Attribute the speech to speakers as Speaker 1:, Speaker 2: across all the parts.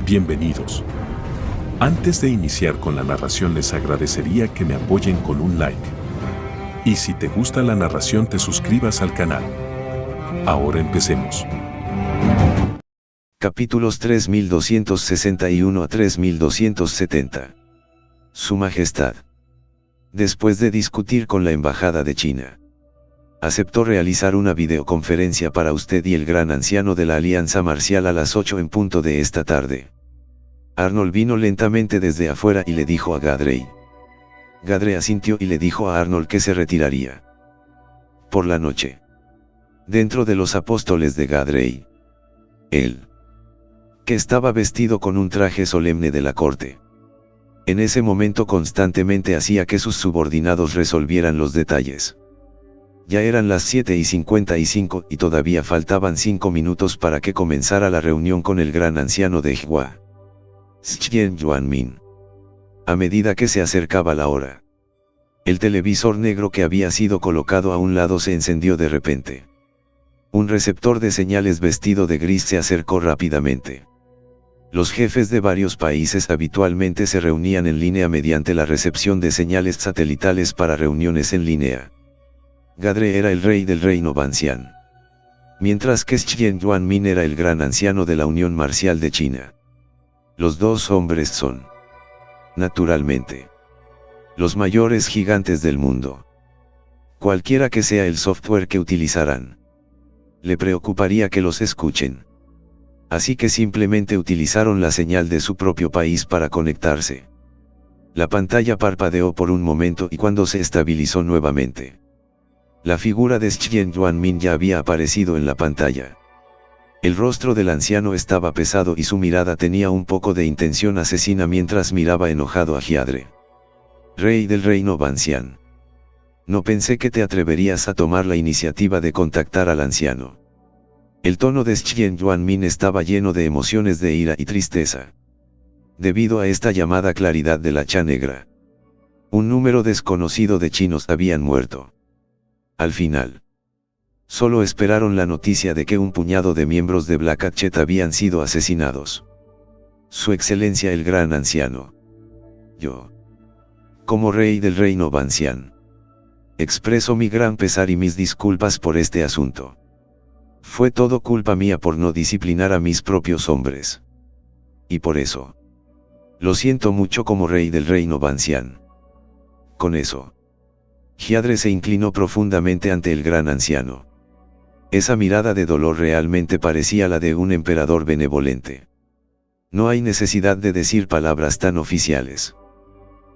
Speaker 1: Bienvenidos. Antes de iniciar con la narración les agradecería que me apoyen con un like. Y si te gusta la narración te suscribas al canal. Ahora empecemos.
Speaker 2: Capítulos 3261 a 3270. Su Majestad. Después de discutir con la Embajada de China, aceptó realizar una videoconferencia para usted y el gran anciano de la Alianza Marcial a las 8 en punto de esta tarde. Arnold vino lentamente desde afuera y le dijo a Gadrey. Gadrey asintió y le dijo a Arnold que se retiraría. Por la noche. Dentro de los apóstoles de Gadrey. Él. Que estaba vestido con un traje solemne de la corte. En ese momento constantemente hacía que sus subordinados resolvieran los detalles. Ya eran las 7:55 y todavía faltaban 5 minutos para que comenzara la reunión con el gran anciano de Hua. Zhien Yuanmin. A medida que se acercaba la hora, el televisor negro que había sido colocado a un lado se encendió de repente. Un receptor de señales vestido de gris se acercó rápidamente. Los jefes de varios países habitualmente se reunían en línea mediante la recepción de señales satelitales para reuniones en línea. Gadrey era el rey del reino Banxian, mientras que Zhien Yuanmin era el gran anciano de la Unión Marcial de China. Los dos hombres son, naturalmente, los mayores gigantes del mundo. Cualquiera que sea el software que utilizarán, le preocuparía que los escuchen. Así que simplemente utilizaron la señal de su propio país para conectarse. La pantalla parpadeó por un momento y cuando se estabilizó nuevamente, la figura de Zhien Yuanmin ya había aparecido en la pantalla. El rostro del anciano estaba pesado y su mirada tenía un poco de intención asesina mientras miraba enojado a Hiadre. Rey del reino Banxian. No pensé que te atreverías a tomar la iniciativa de contactar al anciano. El tono de Zhien Yuanmin estaba lleno de emociones de ira y tristeza. Debido a esta llamada claridad de la Cha negra, un número desconocido de chinos habían muerto. Al final, solo esperaron la noticia de que un puñado de miembros de Black Hatchet habían sido asesinados. Su Excelencia el Gran Anciano. Yo, como rey del reino Banxian, expreso mi gran pesar y mis disculpas por este asunto. Fue todo culpa mía por no disciplinar a mis propios hombres. Y por eso, lo siento mucho como rey del reino Banxian. Con eso, Hiadre se inclinó profundamente ante el gran anciano. Esa mirada de dolor realmente parecía la de un emperador benevolente. No hay necesidad de decir palabras tan oficiales.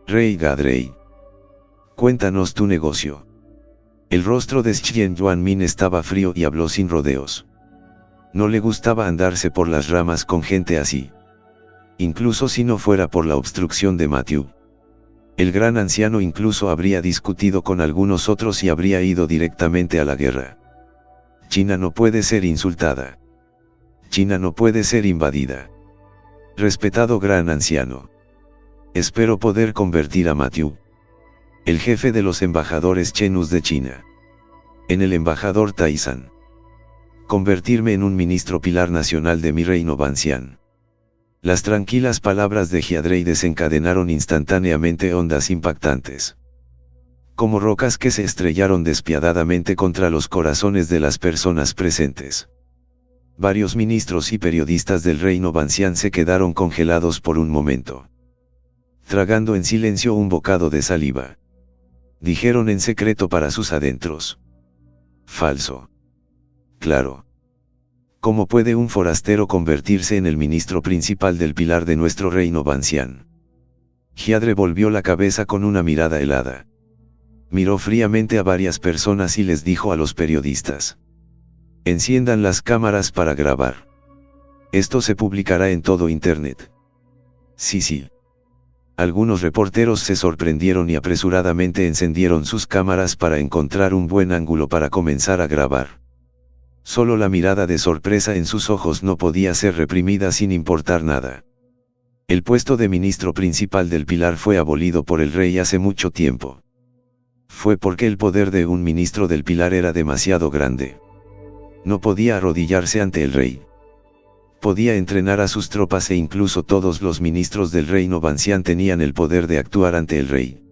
Speaker 2: Rey Gadrey, cuéntanos tu negocio. El rostro de Zhien Yuanmin estaba frío y habló sin rodeos. No le gustaba andarse por las ramas con gente así. Incluso si no fuera por la obstrucción de Matthew. El gran anciano incluso habría discutido con algunos otros y habría ido directamente a la guerra. China no puede ser insultada. China no puede ser invadida. Respetado gran anciano. Espero poder convertir a Matthew, el jefe de los embajadores chenus de China, en el embajador Taizan. Convertirme en un ministro pilar nacional de mi reino Banxian. Las tranquilas palabras de Hiadrey desencadenaron instantáneamente ondas impactantes. Como rocas que se estrellaron despiadadamente contra los corazones de las personas presentes. Varios ministros y periodistas del reino Banxian se quedaron congelados por un momento, tragando en silencio un bocado de saliva. Dijeron en secreto para sus adentros. Falso. Claro. ¿Cómo puede un forastero convertirse en el ministro principal del pilar de nuestro reino Banxian? Hiadre volvió la cabeza con una mirada helada. Miró fríamente a varias personas y les dijo a los periodistas. Enciendan las cámaras para grabar. Esto se publicará en todo Internet. Sí. Algunos reporteros se sorprendieron y apresuradamente encendieron sus cámaras para encontrar un buen ángulo para comenzar a grabar. Solo la mirada de sorpresa en sus ojos no podía ser reprimida sin importar nada. El puesto de ministro principal del pilar fue abolido por el rey hace mucho tiempo. Fue porque el poder de un ministro del pilar era demasiado grande. No podía arrodillarse ante el rey. Podía entrenar a sus tropas e incluso todos los ministros del reino Bancián tenían el poder de actuar ante el rey.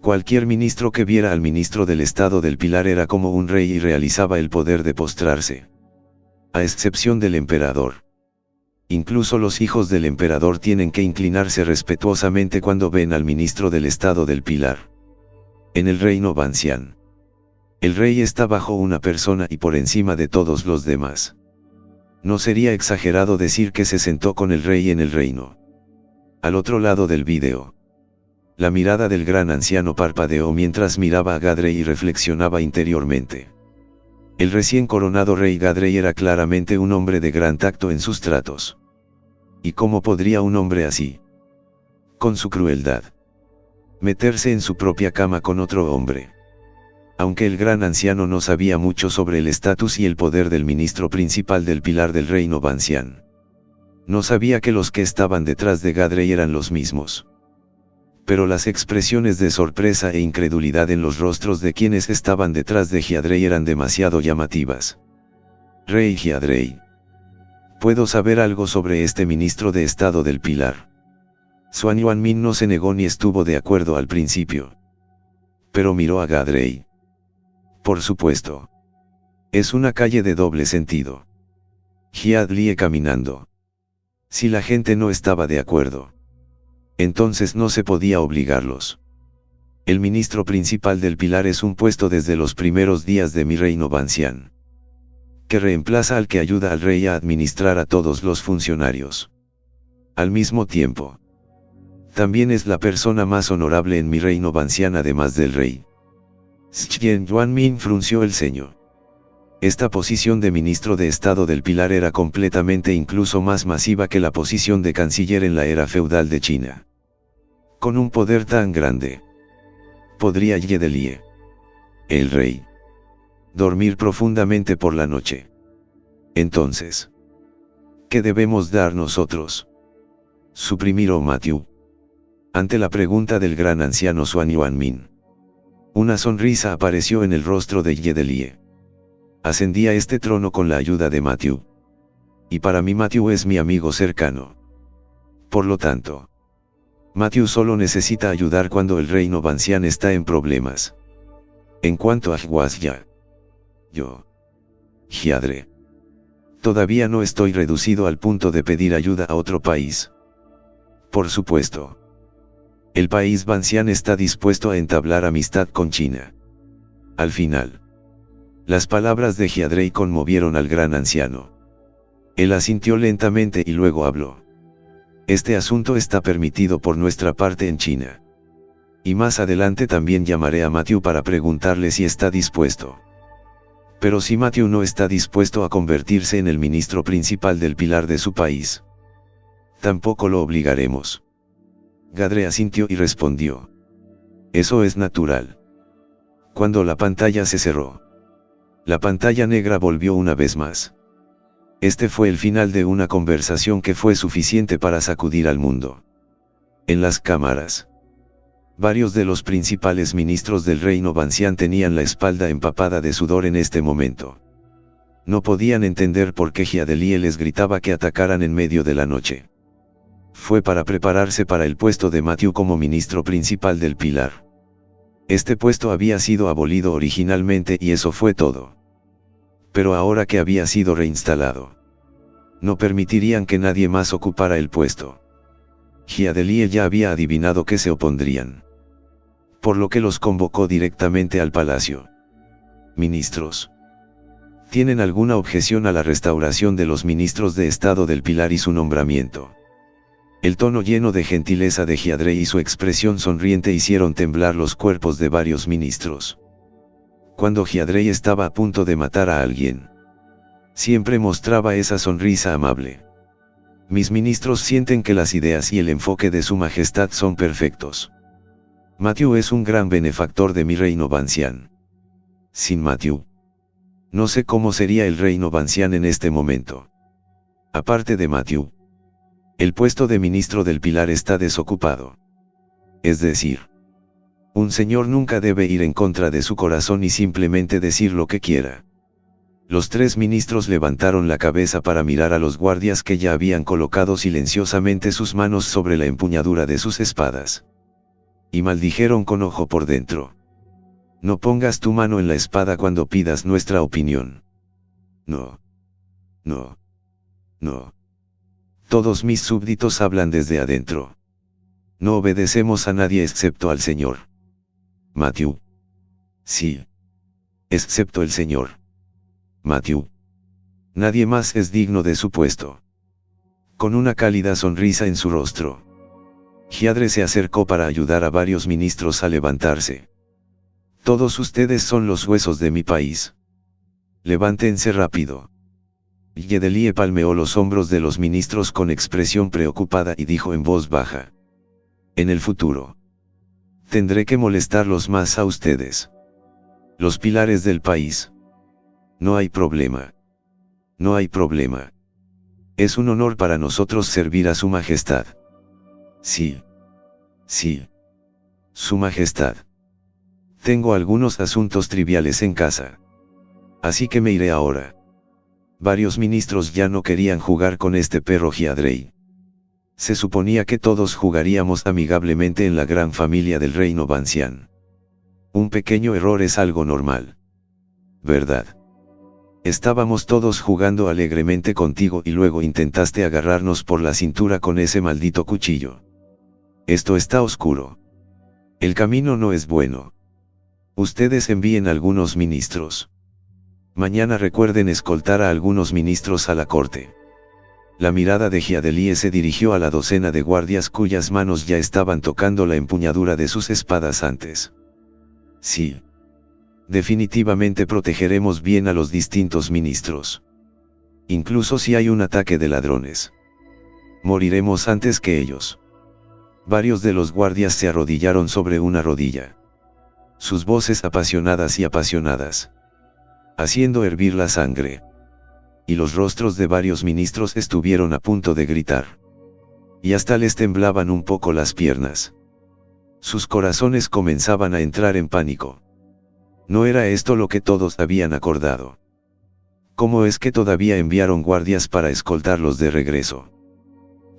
Speaker 2: Cualquier ministro que viera al ministro del estado del Pilar era como un rey y realizaba el poder de postrarse. A excepción del emperador. Incluso los hijos del emperador tienen que inclinarse respetuosamente cuando ven al ministro del estado del Pilar. En el reino Bancián, el rey está bajo una persona y por encima de todos los demás. No sería exagerado decir que se sentó con el rey en el reino. Al otro lado del vídeo, la mirada del gran anciano parpadeó mientras miraba a Gadrey y reflexionaba interiormente. El recién coronado rey Gadrey era claramente un hombre de gran tacto en sus tratos. ¿Y cómo podría un hombre así, con su crueldad, meterse en su propia cama con otro hombre? Aunque el gran anciano no sabía mucho sobre el estatus y el poder del ministro principal del Pilar del reino Bancián, no sabía que los que estaban detrás de Gadrey eran los mismos. Pero las expresiones de sorpresa e incredulidad en los rostros de quienes estaban detrás de Gadrey eran demasiado llamativas. Rey Gadrey, ¿puedo saber algo sobre este ministro de estado del Pilar? Xuan Yuanmin no se negó ni estuvo de acuerdo al principio. Pero miró a Gadrey. Por supuesto. Es una calle de doble sentido. Jiad Lie caminando. Si la gente no estaba de acuerdo, entonces no se podía obligarlos. El ministro principal del Pilar es un puesto desde los primeros días de mi reino Bancián, que reemplaza al que ayuda al rey a administrar a todos los funcionarios. Al mismo tiempo, también es la persona más honorable en mi reino Bancián además del rey. Xian Yuanmin frunció el ceño. Esta posición de ministro de Estado del Pilar era completamente incluso más masiva que la posición de canciller en la era feudal de China. Con un poder tan grande, podría Ye Delie, el rey, dormir profundamente por la noche. Entonces, ¿qué debemos dar nosotros? Suprimir o Matthew. Ante la pregunta del gran anciano Xuan Yuanmin, una sonrisa apareció en el rostro de Ye Delie. Ascendí a este trono con la ayuda de Matthew. Y para mí Matthew es mi amigo cercano. Por lo tanto, Matthew solo necesita ayudar cuando el reino Bancián está en problemas. En cuanto a Hwasya, yo, Hiadre, todavía no estoy reducido al punto de pedir ayuda a otro país. Por supuesto, el país Bancián está dispuesto a entablar amistad con China. Al final, las palabras de Hiadrey conmovieron al gran anciano. Él asintió lentamente y luego habló. Este asunto está permitido por nuestra parte en China. Y más adelante también llamaré a Matthew para preguntarle si está dispuesto. Pero si Matthew no está dispuesto a convertirse en el ministro principal del Pilar de su país, tampoco lo obligaremos. Gadrey asintió y respondió. Eso es natural. Cuando la pantalla se cerró, la pantalla negra volvió una vez más. Este fue el final de una conversación que fue suficiente para sacudir al mundo. En las cámaras, varios de los principales ministros del reino Bancián tenían la espalda empapada de sudor en este momento. No podían entender por qué Jia Delie les gritaba que atacaran en medio de la noche. Fue para prepararse para el puesto de Matthew como ministro principal del Pilar. Este puesto había sido abolido originalmente y eso fue todo. Pero ahora que había sido reinstalado, no permitirían que nadie más ocupara el puesto. Jia Delie ya había adivinado que se opondrían, por lo que los convocó directamente al palacio. Ministros, ¿tienen alguna objeción a la restauración de los ministros de Estado del Pilar y su nombramiento? El tono lleno de gentileza de Hiadrey y su expresión sonriente hicieron temblar los cuerpos de varios ministros. Cuando Hiadrey estaba a punto de matar a alguien, siempre mostraba esa sonrisa amable. Mis ministros sienten que las ideas y el enfoque de su majestad son perfectos. Matthew es un gran benefactor de mi reino Bancián. Sin Matthew, no sé cómo sería el reino Bancián en este momento. Aparte de Matthew, el puesto de ministro del Pilar está desocupado. Es decir, un señor nunca debe ir en contra de su corazón y simplemente decir lo que quiera. Los 3 ministros levantaron la cabeza para mirar a los guardias que ya habían colocado silenciosamente sus manos sobre la empuñadura de sus espadas. Y maldijeron con ojo por dentro. No pongas tu mano en la espada cuando pidas nuestra opinión. No. No. No. Todos mis súbditos hablan desde adentro. No obedecemos a nadie excepto al Señor. Matthew. Sí. Excepto el Señor. Matthew. Nadie más es digno de su puesto. Con una cálida sonrisa en su rostro, Hiadre se acercó para ayudar a varios ministros a levantarse. Todos ustedes son los huesos de mi país. Levántense rápido. Yedelie palmeó los hombros de los ministros con expresión preocupada y dijo en voz baja: en el futuro tendré que molestarlos más a ustedes. Los pilares del país. No hay problema. No hay problema. Es un honor para nosotros servir a Su Majestad. Sí. Sí. Su Majestad. Tengo algunos asuntos triviales en casa. Así que me iré ahora. Varios ministros ya no querían jugar con este perro Hiadrei. Se suponía que todos jugaríamos amigablemente en la gran familia del reino Bancián. Un pequeño error es algo normal. ¿Verdad? Estábamos todos jugando alegremente contigo y luego intentaste agarrarnos por la cintura con ese maldito cuchillo. Esto está oscuro. El camino no es bueno. Ustedes envíen algunos ministros. Mañana recuerden escoltar a algunos ministros a la corte. La mirada de Hiadelie se dirigió a la docena de guardias cuyas manos ya estaban tocando la empuñadura de sus espadas antes. Sí. Definitivamente protegeremos bien a los distintos ministros. Incluso si hay un ataque de ladrones. Moriremos antes que ellos. Varios de los guardias se arrodillaron sobre una rodilla. Sus voces apasionadas y apasionadas, haciendo hervir la sangre. Y los rostros de varios ministros estuvieron a punto de gritar. Y hasta les temblaban un poco las piernas. Sus corazones comenzaban a entrar en pánico. ¿No era esto lo que todos habían acordado? ¿Cómo es que todavía enviaron guardias para escoltarlos de regreso?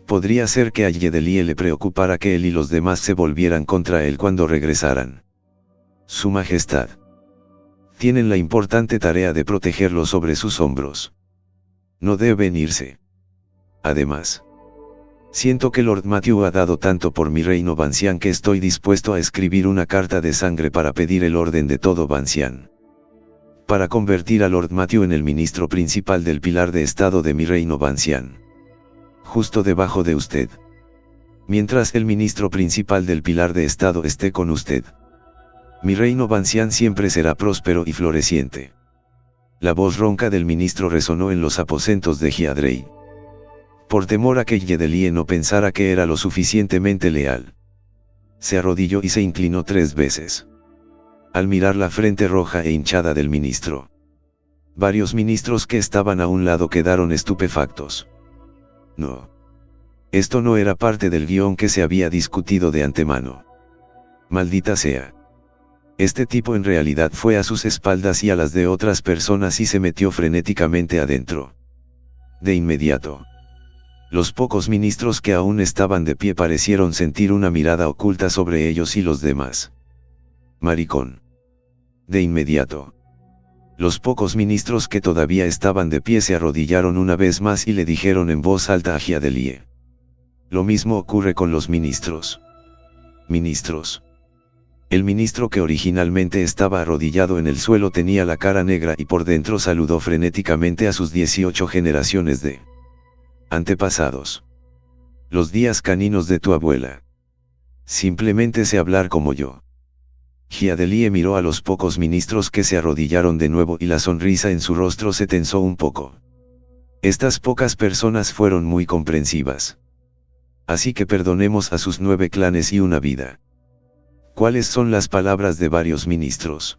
Speaker 2: Podría ser que a Yedelie le preocupara que él y los demás se volvieran contra él cuando regresaran. Su Majestad. Tienen la importante tarea de protegerlo sobre sus hombros. No deben irse. Además, siento que Lord Matthew ha dado tanto por mi reino Bancián que estoy dispuesto a escribir una carta de sangre para pedir el orden de todo Bancián. Para convertir a Lord Matthew en el ministro principal del pilar de estado de mi reino Bancián. Justo debajo de usted. Mientras el ministro principal del pilar de estado esté con usted, mi reino Bancián siempre será próspero y floreciente. La voz ronca del ministro resonó en los aposentos de Hiadrei. Por temor a que Yedelie no pensara que era lo suficientemente leal, se arrodilló y se inclinó 3 veces. Al mirar la frente roja e hinchada del ministro, varios ministros que estaban a un lado quedaron estupefactos. No. Esto no era parte del guión que se había discutido de antemano. Maldita sea. Este tipo en realidad fue a sus espaldas y a las de otras personas y se metió frenéticamente adentro. De inmediato, los pocos ministros que aún estaban de pie parecieron sentir una mirada oculta sobre ellos y los demás. Maricón. De inmediato, los pocos ministros que todavía estaban de pie se arrodillaron una vez más y le dijeron en voz alta a Hiadelie. Lo mismo ocurre con los ministros. Ministros. El ministro que originalmente estaba arrodillado en el suelo tenía la cara negra y por dentro saludó frenéticamente a sus 18 generaciones de antepasados. Los días caninos de tu abuela. Simplemente sé hablar como yo. Hiadelie miró a los pocos ministros que se arrodillaron de nuevo y la sonrisa en su rostro se tensó un poco. Estas pocas personas fueron muy comprensivas. Así que perdonemos a sus 9 clanes y una vida. ¿Cuáles son las palabras de varios ministros?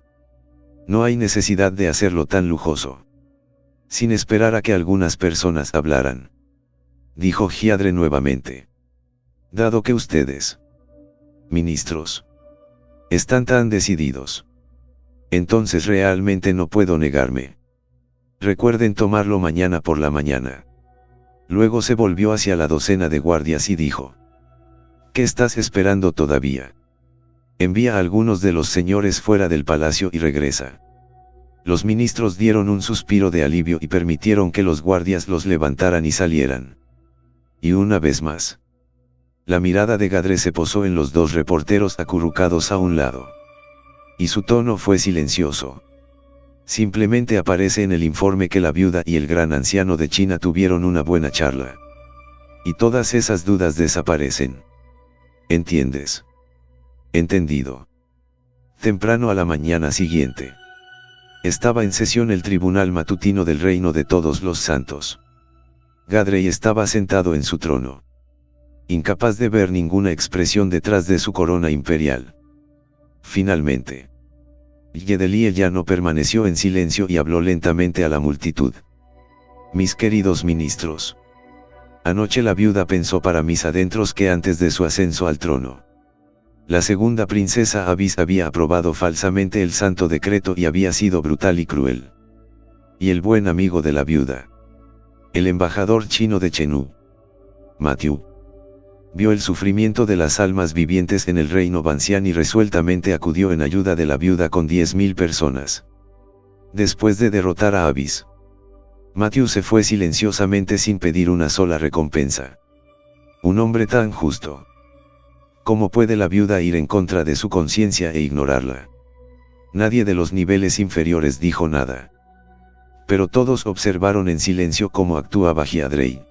Speaker 2: No hay necesidad de hacerlo tan lujoso. Sin esperar a que algunas personas hablaran, dijo Hiadre nuevamente. Dado que ustedes, ministros, están tan decididos, entonces realmente no puedo negarme. Recuerden tomarlo mañana por la mañana. Luego se volvió hacia la docena de guardias y dijo: ¿Qué estás esperando todavía? Envía a algunos de los señores fuera del palacio y regresa. Los ministros dieron un suspiro de alivio y permitieron que los guardias los levantaran y salieran. Y una vez más, la mirada de Gadre se posó en los dos reporteros acurrucados a un lado. Y su tono fue silencioso. Simplemente aparece en el informe que la viuda y el gran anciano de China tuvieron una buena charla. Y todas esas dudas desaparecen. ¿Entiendes? Entendido. Temprano a la mañana siguiente, estaba en sesión el tribunal matutino del Reino de Todos los Santos. Gadrey estaba sentado en su trono, incapaz de ver ninguna expresión detrás de su corona imperial. Finalmente, Yedelie ya no permaneció en silencio y habló lentamente a la multitud. Mis queridos ministros, anoche la viuda pensó para mis adentros que antes de su ascenso al trono, la segunda princesa Avis había aprobado falsamente el santo decreto y había sido brutal y cruel. Y el buen amigo de la viuda, el embajador chino de Chengdu, Matthew, vio el sufrimiento de las almas vivientes en el reino Banxian y resueltamente acudió en ayuda de la viuda con 10.000 personas. Después de derrotar a Avis, Matthew se fue silenciosamente sin pedir una sola recompensa. Un hombre tan justo. ¿Cómo puede la viuda ir en contra de su conciencia e ignorarla? Nadie de los niveles inferiores dijo nada. Pero todos observaron en silencio cómo actuaba Hyadrei.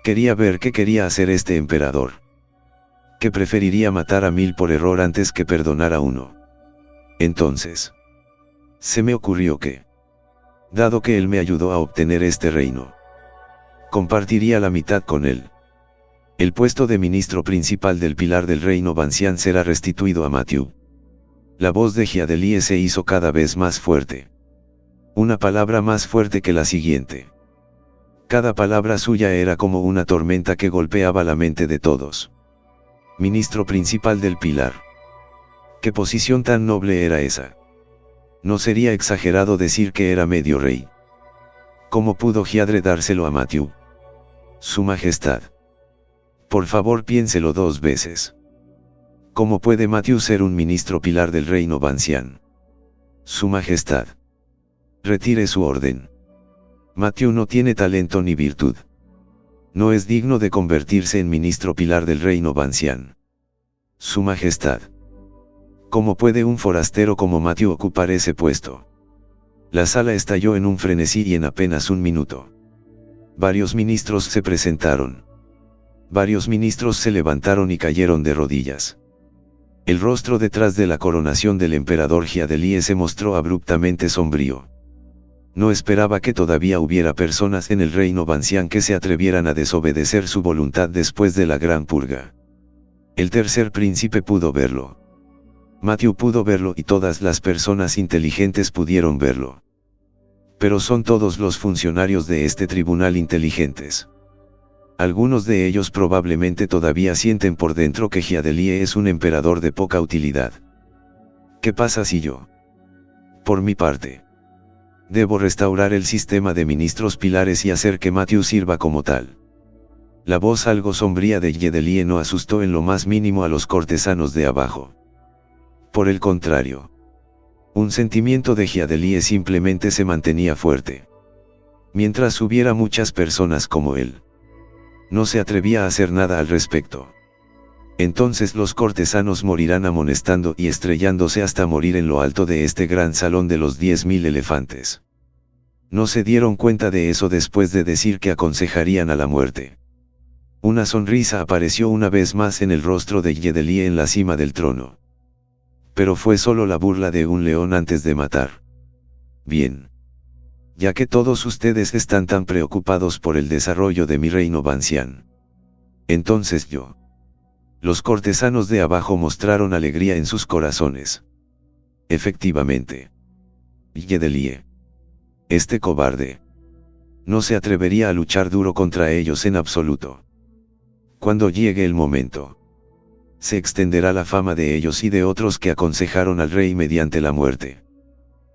Speaker 2: Quería ver qué quería hacer este emperador. Que preferiría matar a 1000 por error antes que perdonar a uno. Entonces, se me ocurrió que, dado que él me ayudó a obtener este reino, compartiría la mitad con él. El puesto de ministro principal del pilar del reino Banxian será restituido a Matthew. La voz de Hyadrei se hizo cada vez más fuerte. Una palabra más fuerte que la siguiente. Cada palabra suya era como una tormenta que golpeaba la mente de todos. Ministro principal del pilar. ¿Qué posición tan noble era esa? No sería exagerado decir que era medio rey. ¿Cómo pudo Hyadrei dárselo a Matthew? Su Majestad. Por favor piénselo 2 veces. ¿Cómo puede Matthew ser un ministro pilar del reino Banxian? Su Majestad. Retire su orden. Matthew no tiene talento ni virtud. No es digno de convertirse en ministro pilar del reino Banxian. Su Majestad. ¿Cómo puede un forastero como Matthew ocupar ese puesto? La sala estalló en un frenesí y en apenas un minuto. Varios ministros se presentaron. Varios ministros se levantaron y cayeron de rodillas. El rostro detrás de la coronación del emperador Hyadrei se mostró abruptamente sombrío. No esperaba que todavía hubiera personas en el reino Banxian que se atrevieran a desobedecer su voluntad después de la gran purga. El tercer príncipe pudo verlo. Matthew pudo verlo y todas las personas inteligentes pudieron verlo. Pero son todos los funcionarios de este tribunal inteligentes. Algunos de ellos probablemente todavía sienten por dentro que Hyadrei es un emperador de poca utilidad. ¿Qué pasa si yo, por mi parte, debo restaurar el sistema de ministros pilares y hacer que Matthew sirva como tal? La voz algo sombría de Hyadrei no asustó en lo más mínimo a los cortesanos de abajo. Por el contrario, un sentimiento de Hyadrei simplemente se mantenía fuerte. Mientras hubiera muchas personas como él, no se atrevía a hacer nada al respecto. Entonces los cortesanos morirán amonestando y estrellándose hasta morir en lo alto de este gran salón de los 10.000 elefantes. No se dieron cuenta de eso después de decir que aconsejarían a la muerte. Una sonrisa apareció una vez más en el rostro de Hyadrei en la cima del trono. Pero fue solo la burla de un león antes de matar. Bien. Ya que todos ustedes están tan preocupados por el desarrollo de mi reino Banxian, entonces yo. Los cortesanos de abajo mostraron alegría en sus corazones. Efectivamente. Hyadrei, este cobarde, no se atrevería a luchar duro contra ellos en absoluto. Cuando llegue el momento, se extenderá la fama de ellos y de otros que aconsejaron al rey mediante la muerte.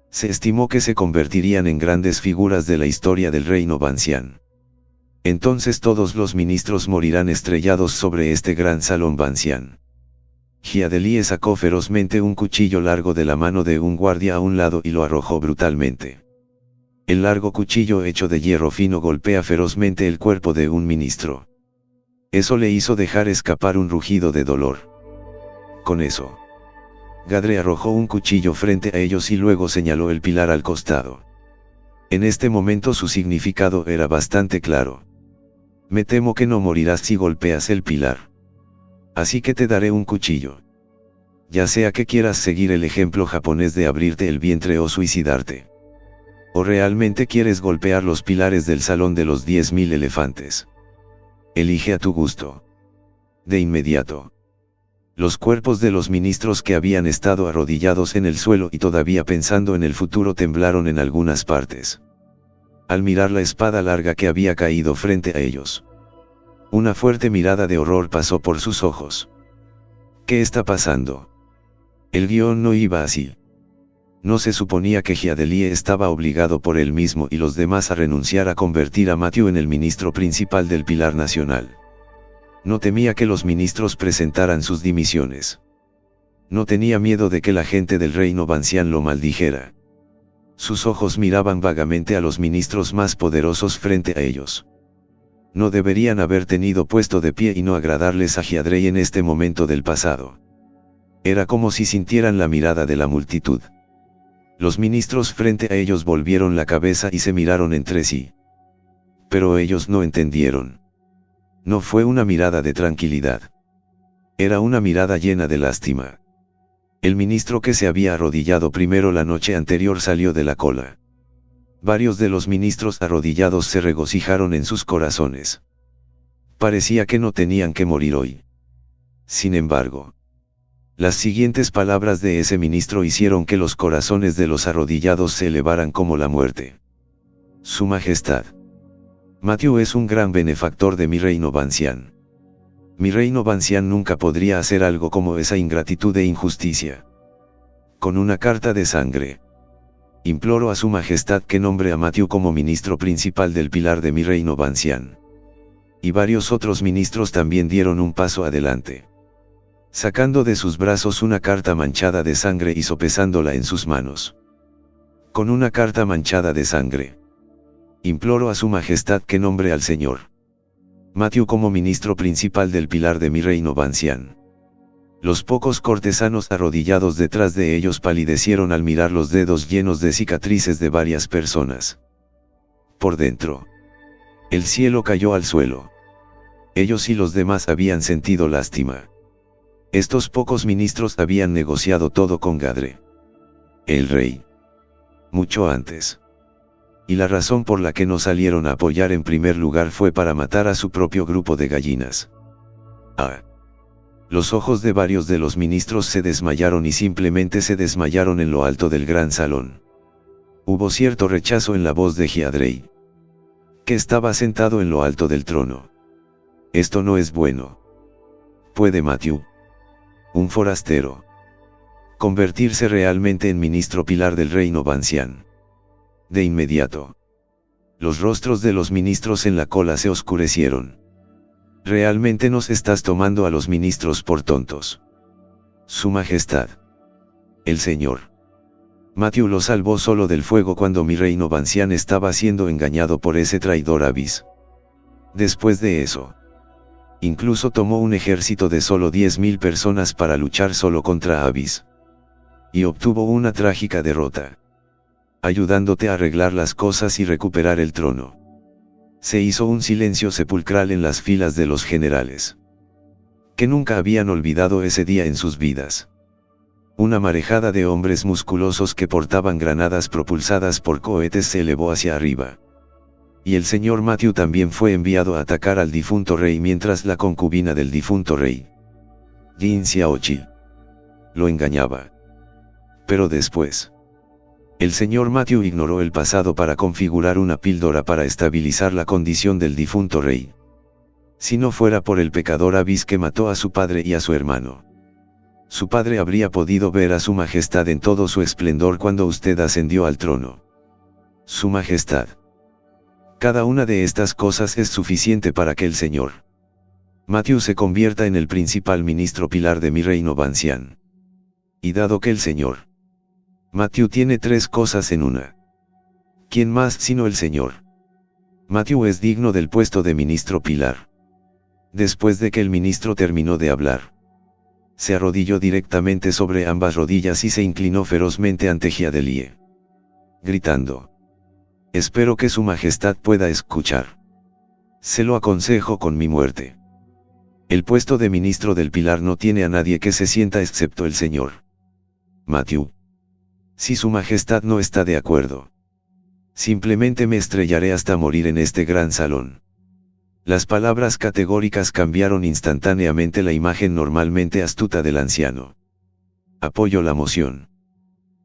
Speaker 2: Se estimó que se convertirían en grandes figuras de la historia del reino Bancián. Entonces todos los ministros morirán estrellados sobre este gran salón Bancián. Hyadeli sacó ferozmente un cuchillo largo de la mano de un guardia a un lado y lo arrojó brutalmente. El largo cuchillo hecho de hierro fino golpea ferozmente el cuerpo de un ministro. Eso le hizo dejar escapar un rugido de dolor. Con eso, Gadre arrojó un cuchillo frente a ellos y luego señaló el pilar al costado. En este momento su significado era bastante claro. Me temo que no morirás si golpeas el pilar. Así que te daré un cuchillo. Ya sea que quieras seguir el ejemplo japonés de abrirte el vientre o suicidarte. O realmente quieres golpear los pilares del salón de los 10.000 elefantes. Elige a tu gusto. De inmediato. Los cuerpos de los ministros que habían estado arrodillados en el suelo y todavía pensando en el futuro temblaron en algunas partes. Al mirar la espada larga que había caído frente a ellos. Una fuerte mirada de horror pasó por sus ojos. ¿Qué está pasando? El guión no iba así. No se suponía que Hyadeli estaba obligado por él mismo y los demás a renunciar a convertir a Matthew en el ministro principal del Pilar Nacional. No temía que los ministros presentaran sus dimisiones. No tenía miedo de que la gente del reino Bancián lo maldijera. Sus ojos miraban vagamente a los ministros más poderosos frente a ellos. No deberían haber tenido puesto de pie y no agradarles a Hyadrei en este momento del pasado. Era como si sintieran la mirada de la multitud. Los ministros frente a ellos volvieron la cabeza y se miraron entre sí. Pero ellos no entendieron. No fue una mirada de tranquilidad. Era una mirada llena de lástima. El ministro que se había arrodillado primero la noche anterior salió de la cola. Varios de los ministros arrodillados se regocijaron en sus corazones. Parecía que no tenían que morir hoy. Sin embargo, las siguientes palabras de ese ministro hicieron que los corazones de los arrodillados se elevaran como la muerte. Su Majestad. Matthew es un gran benefactor de mi reino Bancián. Mi reino Bancián nunca podría hacer algo como esa ingratitud e injusticia. Con una carta de sangre. Imploro a su Majestad que nombre a Matthew como ministro principal del pilar de mi reino Bancián. Y varios otros ministros también dieron un paso adelante. Sacando de sus brazos una carta manchada de sangre y sopesándola en sus manos. Con una carta manchada de sangre. Imploro a su Majestad que nombre al señor Matthew como ministro principal del pilar de mi reino Bancián. Los pocos cortesanos arrodillados detrás de ellos palidecieron al mirar los dedos llenos de cicatrices de varias personas. Por dentro. El cielo cayó al suelo. Ellos y los demás habían sentido lástima. Estos pocos ministros habían negociado todo con Gadre. El rey. Mucho antes. Y la razón por la que no salieron a apoyar en primer lugar fue para matar a su propio grupo de gallinas. Los ojos de varios de los ministros se desmayaron y simplemente se desmayaron en lo alto del gran salón. Hubo cierto rechazo en la voz de Hyadrei, que estaba sentado en lo alto del trono. Esto no es bueno. ¿Puede Matthew, un forastero, convertirse realmente en ministro pilar del reino Bancián? De inmediato. Los rostros de los ministros en la cola se oscurecieron. Realmente nos estás tomando a los ministros por tontos. Su Majestad. El señor Matthew lo salvó solo del fuego cuando mi reino Bancián estaba siendo engañado por ese traidor Abyss. Después de eso, incluso tomó un ejército de solo 10.000 personas para luchar solo contra Abyss. Y obtuvo una trágica derrota. Ayudándote a arreglar las cosas y recuperar el trono. Se hizo un silencio sepulcral en las filas de los generales. Que nunca habían olvidado ese día en sus vidas. Una marejada de hombres musculosos que portaban granadas propulsadas por cohetes se elevó hacia arriba. Y el señor Matthew también fue enviado a atacar al difunto rey mientras la concubina del difunto rey, Jin Xiaoqi, lo engañaba. Pero después, el señor Matthew ignoró el pasado para configurar una píldora para estabilizar la condición del difunto rey. Si no fuera por el pecador Abyss que mató a su padre y a su hermano, Su padre habría podido ver a su majestad en todo su esplendor cuando usted ascendió al trono. Su majestad. Cada una de estas cosas es suficiente para que el señor Matthew se convierta en el principal ministro pilar de mi reino Bancián. Y dado que el señor Matthew tiene tres cosas en una. ¿Quién más sino el señor Matthew es digno del puesto de ministro pilar? Después de que el ministro terminó de hablar, se arrodilló directamente sobre ambas rodillas y se inclinó ferozmente ante Giadelie, gritando: espero que su majestad pueda escuchar. Se lo aconsejo con mi muerte. El puesto de ministro del Pilar no tiene a nadie que se sienta excepto el señor Matthew. Si su majestad no está de acuerdo, simplemente me estrellaré hasta morir en este gran salón. Las palabras categóricas cambiaron instantáneamente la imagen normalmente astuta del anciano. Apoyo la moción.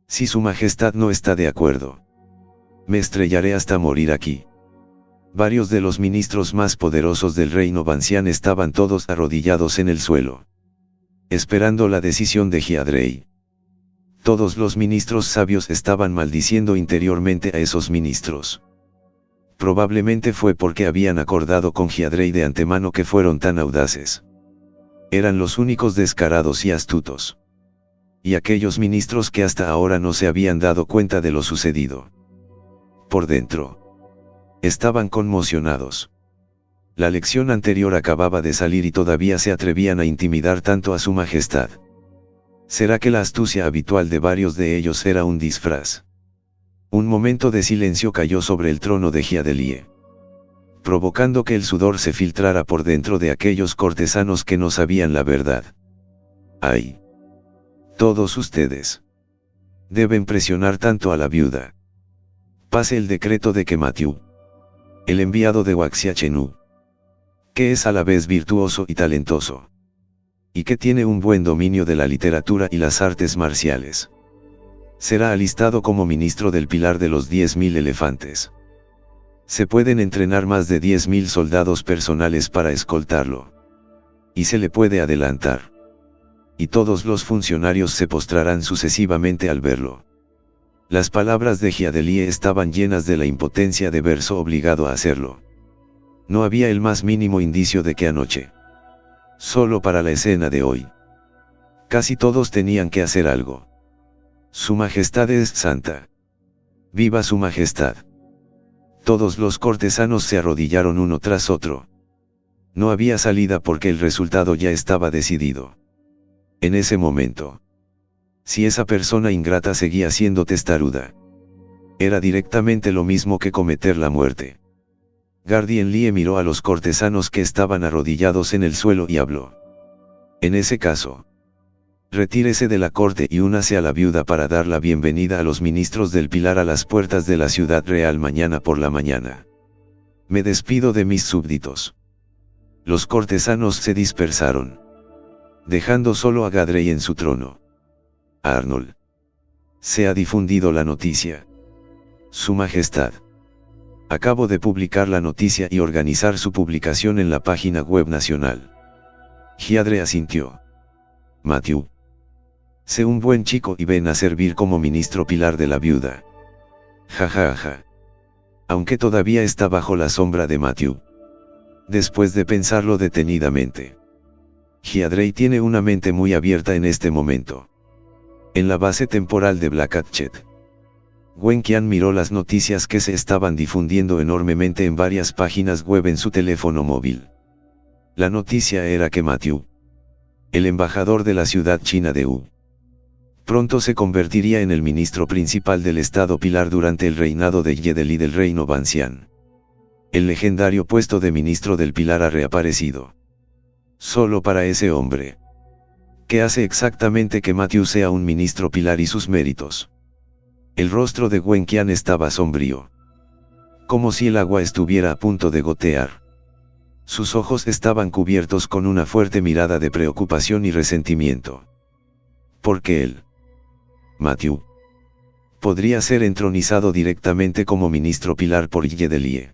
Speaker 2: Si su majestad no está de acuerdo, me estrellaré hasta morir aquí. Varios de los ministros más poderosos del reino Bancián estaban todos arrodillados en el suelo, esperando la decisión de Giadrei. Todos los ministros sabios estaban maldiciendo interiormente a esos ministros. Probablemente fue porque habían acordado con Giadrei de antemano que fueron tan audaces. Eran los únicos descarados y astutos. Y aquellos ministros que hasta ahora no se habían dado cuenta de lo sucedido. Por dentro, estaban conmocionados. La lección anterior acababa de salir y todavía se atrevían a intimidar tanto a su majestad. ¿Será que la astucia habitual de varios de ellos era un disfraz? Un momento de silencio cayó sobre el trono de Giadelie, provocando que el sudor se filtrara por dentro de aquellos cortesanos que no sabían la verdad. ¡Ay! Todos ustedes deben presionar tanto a la viuda. Pase el decreto de que Matthew, el enviado de Waxiachenu, que es a la vez virtuoso y talentoso, y que tiene un buen dominio de la literatura y las artes marciales, será alistado como ministro del Pilar de los 10.000 elefantes. Se pueden entrenar más de 10.000 soldados personales para escoltarlo. Y se le puede adelantar. Y todos los funcionarios se postrarán sucesivamente al verlo. Las palabras de Giadelie estaban llenas de la impotencia de verse obligado a hacerlo. No había el más mínimo indicio de que anoche, solo para la escena de hoy, casi todos tenían que hacer algo. Su majestad es santa. ¡Viva su majestad! Todos los cortesanos se arrodillaron uno tras otro. No había salida porque el resultado ya estaba decidido. En ese momento, si esa persona ingrata seguía siendo testaruda, era directamente lo mismo que cometer la muerte. Gardienlie miró a los cortesanos que estaban arrodillados en el suelo y habló. En ese caso, retírese de la corte y únase a la viuda para dar la bienvenida a los ministros del Pilar a las puertas de la ciudad real mañana por la mañana. Me despido de mis súbditos. Los cortesanos se dispersaron, dejando solo a Gadrei en su trono. Arnold. Se ha difundido la noticia. Su majestad. Acabo de publicar la noticia y organizar su publicación en la página web nacional. Giadre asintió. Matthew. Sé un buen chico y ven a servir como ministro pilar de la viuda. Ja. Aunque todavía está bajo la sombra de Matthew. Después de pensarlo detenidamente, Giadrei tiene una mente muy abierta en este momento. En la base temporal de Black Hatchet, Wenqian miró las noticias que se estaban difundiendo enormemente en varias páginas web en su teléfono móvil. La noticia era que Matthew, el embajador de la ciudad china de Wu, pronto se convertiría en el ministro principal del Estado Pilar durante el reinado de Giadelie del reino Bancián. El legendario puesto de ministro del Pilar ha reaparecido. Solo para ese hombre. ¿Qué hace exactamente que Matthew sea un ministro Pilar y sus méritos? El rostro de Wenqian estaba sombrío, como si el agua estuviera a punto de gotear. Sus ojos estaban cubiertos con una fuerte mirada de preocupación y resentimiento. Porque él, Matthew, podría ser entronizado directamente como ministro Pilar por Giadelie.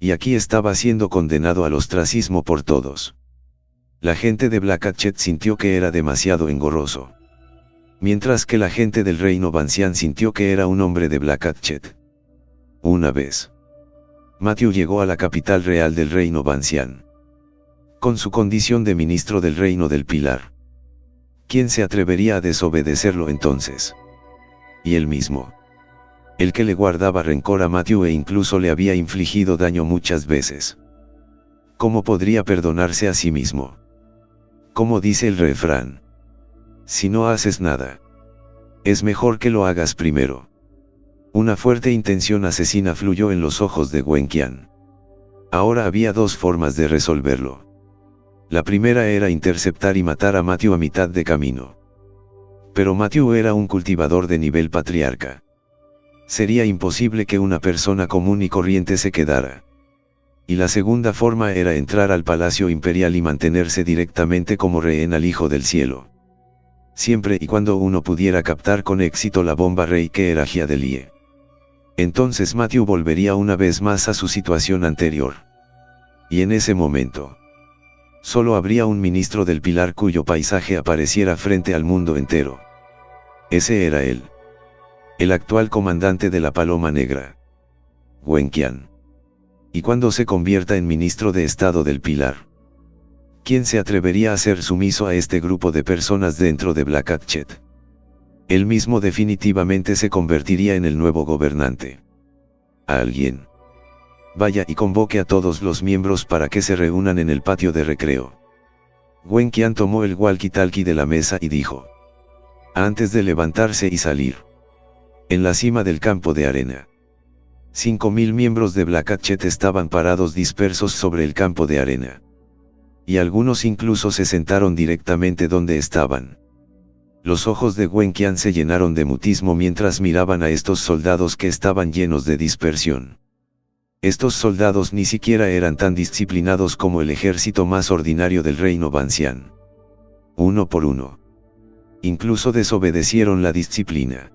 Speaker 2: Y aquí estaba siendo condenado al ostracismo por todos. La gente de Black Hatchet sintió que era demasiado engorroso. Mientras que la gente del reino Bancian sintió que era un hombre de Black Hatchet. Una vez, Matthew llegó a la capital real del reino Bancian. Con su condición de ministro del reino del Pilar. ¿Quién se atrevería a desobedecerlo entonces? Y él mismo. El que le guardaba rencor a Matthew e incluso le había infligido daño muchas veces. ¿Cómo podría perdonarse a sí mismo? Como dice el refrán. Si no haces nada, es mejor que lo hagas primero. Una fuerte intención asesina fluyó en los ojos de Wenqian. Ahora había dos formas de resolverlo. La primera era interceptar y matar a Matthew a mitad de camino. Pero Matthew era un cultivador de nivel patriarca. Sería imposible que una persona común y corriente se quedara. Y la segunda forma era entrar al Palacio Imperial y mantenerse directamente como rehén al Hijo del Cielo. Siempre y cuando uno pudiera captar con éxito la bomba rey que era Hydaelyn. Entonces Matthew volvería una vez más a su situación anterior. Y en ese momento, solo habría un ministro del Pilar cuyo paisaje apareciera frente al mundo entero. Ese era él. El actual comandante de la Paloma Negra. Wenqian. Y cuando se convierta en ministro de Estado del Pilar, ¿quién se atrevería a ser sumiso a este grupo de personas dentro de Black Hatchet? Él mismo definitivamente se convertiría en el nuevo gobernante. ¿A alguien? Vaya y convoque a todos los miembros para que se reúnan en el patio de recreo. Wenqian tomó el walkie-talkie de la mesa y dijo. Antes de levantarse y salir. En la cima del campo de arena. 5.000 miembros de Black Hatchet estaban parados dispersos sobre el campo de arena. Y algunos incluso se sentaron directamente donde estaban. Los ojos de Wenqian se llenaron de mutismo mientras miraban a estos soldados que estaban llenos de dispersión. Estos soldados ni siquiera eran tan disciplinados como el ejército más ordinario del reino Bancian. Uno por uno. Incluso desobedecieron la disciplina.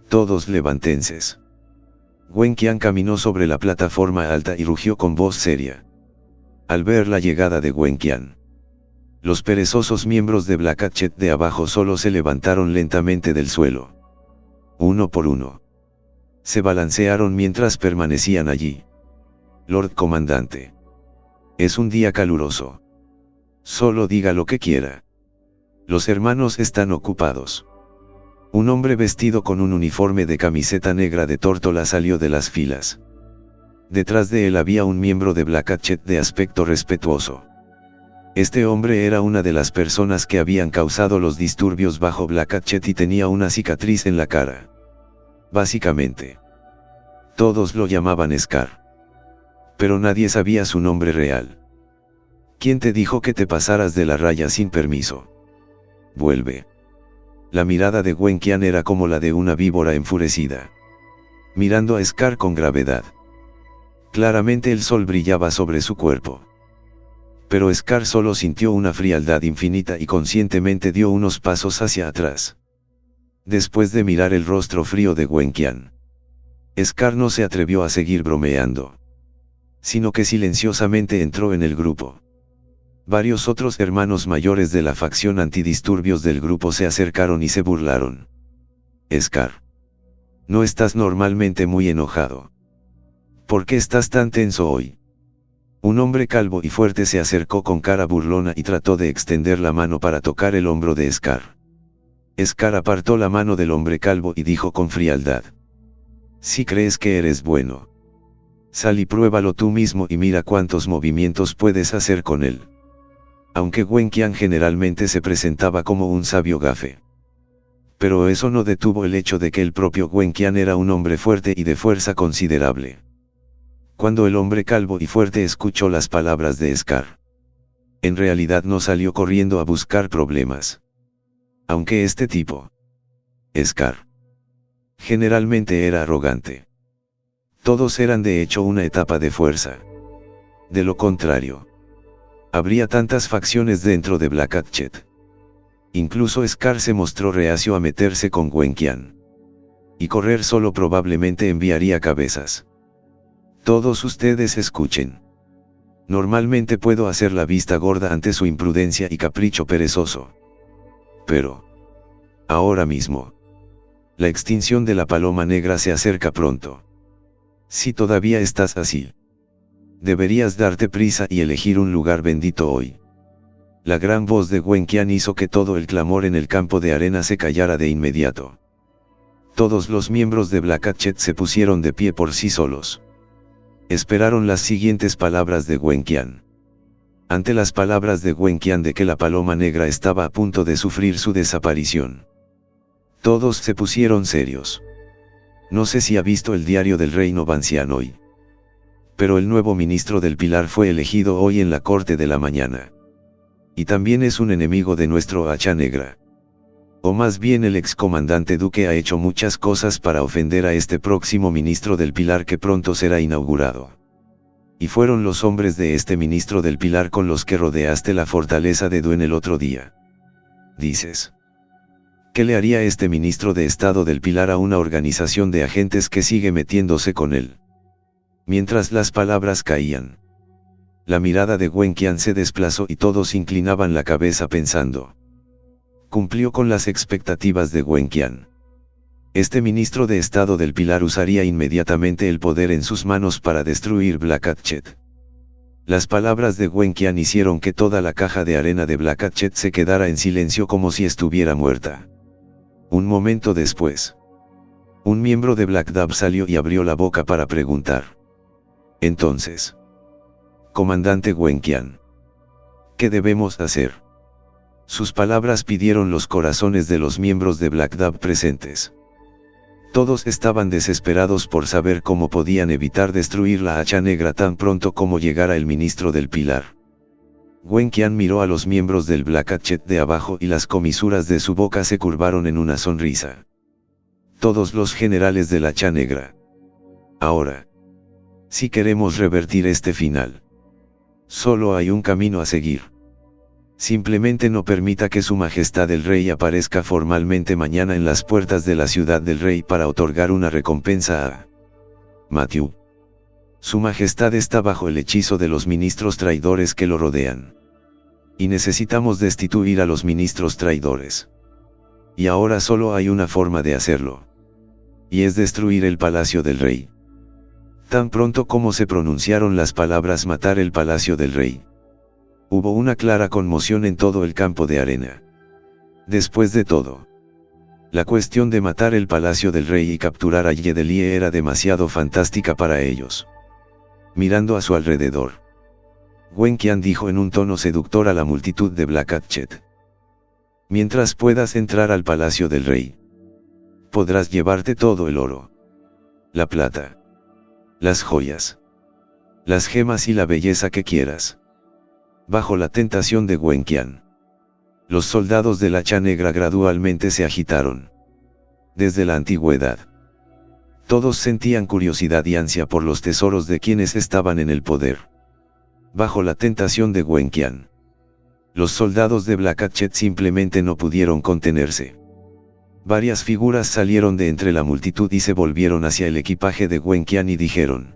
Speaker 2: Todos levantenses. Wenqian caminó sobre la plataforma alta y rugió con voz seria. Al ver la llegada de Wenqian, los perezosos miembros de Black Hatchet de abajo solo se levantaron lentamente del suelo. Uno por uno. Se balancearon mientras permanecían allí. Lord Comandante. Es un día caluroso. Solo diga lo que quiera. Los hermanos están ocupados. Un hombre vestido con un uniforme de camiseta negra de tórtola salió de las filas. Detrás de él había un miembro de Black Hatchet de aspecto respetuoso. Este hombre era una de las personas que habían causado los disturbios bajo Black Hatchet y tenía una cicatriz en la cara. Básicamente, todos lo llamaban Scar. Pero nadie sabía su nombre real. ¿Quién te dijo que te pasaras de la raya sin permiso? Vuelve. La mirada de Wenqian era como la de una víbora enfurecida. Mirando a Scar con gravedad. Claramente el sol brillaba sobre su cuerpo. Pero Scar solo sintió una frialdad infinita y conscientemente dio unos pasos hacia atrás. Después de mirar el rostro frío de Wenqian, Scar no se atrevió a seguir bromeando, sino que silenciosamente entró en el grupo. Varios otros hermanos mayores de la facción antidisturbios del grupo se acercaron y se burlaron. Scar. No estás normalmente muy enojado. ¿Por qué estás tan tenso hoy? Un hombre calvo y fuerte se acercó con cara burlona y trató de extender la mano para tocar el hombro de Scar. Scar apartó la mano del hombre calvo y dijo con frialdad. Si crees que eres bueno, sal y pruébalo tú mismo y mira cuántos movimientos puedes hacer con él. Aunque Wenqian generalmente se presentaba como un sabio gafe. Pero eso no detuvo el hecho de que el propio Wenqian era un hombre fuerte y de fuerza considerable. Cuando el hombre calvo y fuerte escuchó las palabras de Scar, en realidad no salió corriendo a buscar problemas. Aunque este tipo, Scar, generalmente era arrogante. Todos eran de hecho una etapa de fuerza. De lo contrario, habría tantas facciones dentro de Black Hatchet. Incluso Scar se mostró reacio a meterse con Wenqian. Y correr solo probablemente enviaría cabezas. Todos ustedes escuchen. Normalmente puedo hacer la vista gorda ante su imprudencia y capricho perezoso. Pero, ahora mismo, la extinción de la paloma negra se acerca pronto. Si todavía estás así, deberías darte prisa y elegir un lugar bendito hoy. La gran voz de Wen Qian hizo que todo el clamor en el campo de arena se callara de inmediato. Todos los miembros de Black Hatchet se pusieron de pie por sí solos. Esperaron las siguientes palabras de Wen Qian. Ante las palabras de Wen Qian de que la paloma negra estaba a punto de sufrir su desaparición, todos se pusieron serios. No sé si ha visto el diario del reino Bancian hoy, pero el nuevo ministro del Pilar fue elegido hoy en la corte de la mañana. Y también es un enemigo de nuestro Hacha Negra. O más bien el excomandante Duque ha hecho muchas cosas para ofender a este próximo ministro del Pilar que pronto será inaugurado. Y fueron los hombres de este ministro del Pilar con los que rodeaste la fortaleza de Duen el otro día. Dices, ¿qué le haría este ministro de Estado del Pilar a una organización de agentes que sigue metiéndose con él? Mientras las palabras caían, la mirada de Wen Qian se desplazó y todos inclinaban la cabeza pensando. Cumplió con las expectativas de Wen Qian. Este ministro de Estado del Pilar usaría inmediatamente el poder en sus manos para destruir Black Hatchet. Las palabras de Wen Qian hicieron que toda la caja de arena de Black Hatchet se quedara en silencio como si estuviera muerta. Un momento después, un miembro de Black Dab salió y abrió la boca para preguntar. Entonces, comandante Wen Qian, ¿qué debemos hacer? Sus palabras pidieron los corazones de los miembros de Black Dab presentes. Todos estaban desesperados por saber cómo podían evitar destruir la Hacha Negra tan pronto como llegara el ministro del Pilar. Wen Qian miró a los miembros del Black Hatchet de abajo y las comisuras de su boca se curvaron en una sonrisa. Todos los generales de la Hacha Negra. Ahora, si queremos revertir este final, solo hay un camino a seguir. Simplemente no permita que Su Majestad el Rey aparezca formalmente mañana en las puertas de la ciudad del Rey para otorgar una recompensa a Matthew. Su Majestad está bajo el hechizo de los ministros traidores que lo rodean. Y necesitamos destituir a los ministros traidores. Y ahora solo hay una forma de hacerlo. Y es destruir el palacio del Rey. Tan pronto como se pronunciaron las palabras matar el palacio del Rey, hubo una clara conmoción en todo el campo de arena. Después de todo, la cuestión de matar el palacio del Rey y capturar a Ye Delie era demasiado fantástica para ellos. Mirando a su alrededor, Wen Qian dijo en un tono seductor a la multitud de Black Hatchet. Mientras puedas entrar al palacio del Rey, podrás llevarte todo el oro, la plata, las joyas, las gemas y la belleza que quieras. Bajo la tentación de Wen Qian, los soldados de la Hacha Negra gradualmente se agitaron. Desde la antigüedad, todos sentían curiosidad y ansia por los tesoros de quienes estaban en el poder. Bajo la tentación de Wen Qian, los soldados de Black Hatchet simplemente no pudieron contenerse. Varias figuras salieron de entre la multitud y se volvieron hacia el equipaje de Wen Qian y dijeron: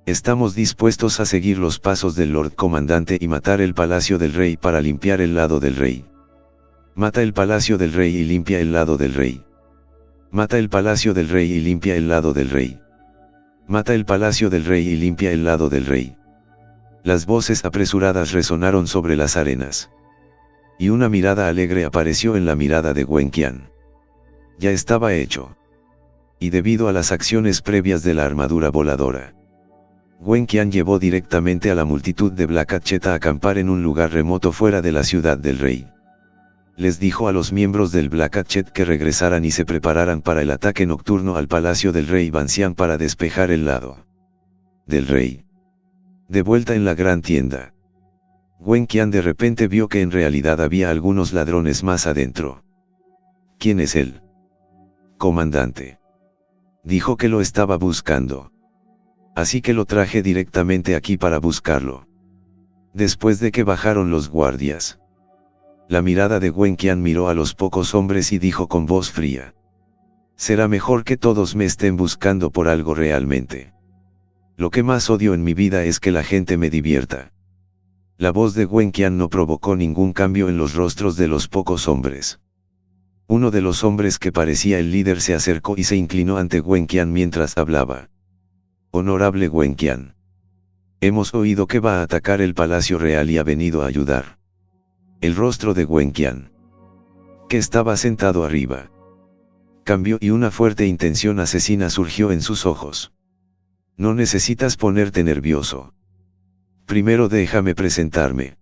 Speaker 2: estamos dispuestos a seguir los pasos del Lord Comandante y matar el palacio del Rey para limpiar el lado del Rey. Mata el palacio del Rey y limpia el lado del Rey. Mata el palacio del Rey y limpia el lado del Rey. Mata el palacio del Rey y limpia el lado del Rey. Las voces apresuradas resonaron sobre las arenas. Y una mirada alegre apareció en la mirada de Wen Qian. Ya estaba hecho. Y debido a las acciones previas de la armadura voladora, Wen Qian llevó directamente a la multitud de Black Hatchet a acampar en un lugar remoto fuera de la ciudad del Rey. Les dijo a los miembros del Black Hatchet que regresaran y se prepararan para el ataque nocturno al palacio del Rey Bancian para despejar el lado del Rey. De vuelta en la gran tienda, Wen Qian de repente vio que en realidad había algunos ladrones más adentro. ¿Quién es él? Comandante. Dijo que lo estaba buscando. Así que lo traje directamente aquí para buscarlo. Después de que bajaron los guardias, la mirada de Wen Qian miró a los pocos hombres y dijo con voz fría: será mejor que todos me estén buscando por algo realmente. Lo que más odio en mi vida es que la gente me divierta. La voz de Wenqian no provocó ningún cambio en los rostros de los pocos hombres. Uno de los hombres que parecía el líder se acercó y se inclinó ante Wenqian mientras hablaba. Honorable Wenqian. Hemos oído que va a atacar el Palacio Real y ha venido a ayudar. El rostro de Wenqian, que estaba sentado arriba, cambió y una fuerte intención asesina surgió en sus ojos. No necesitas ponerte nervioso. Primero déjame presentarme.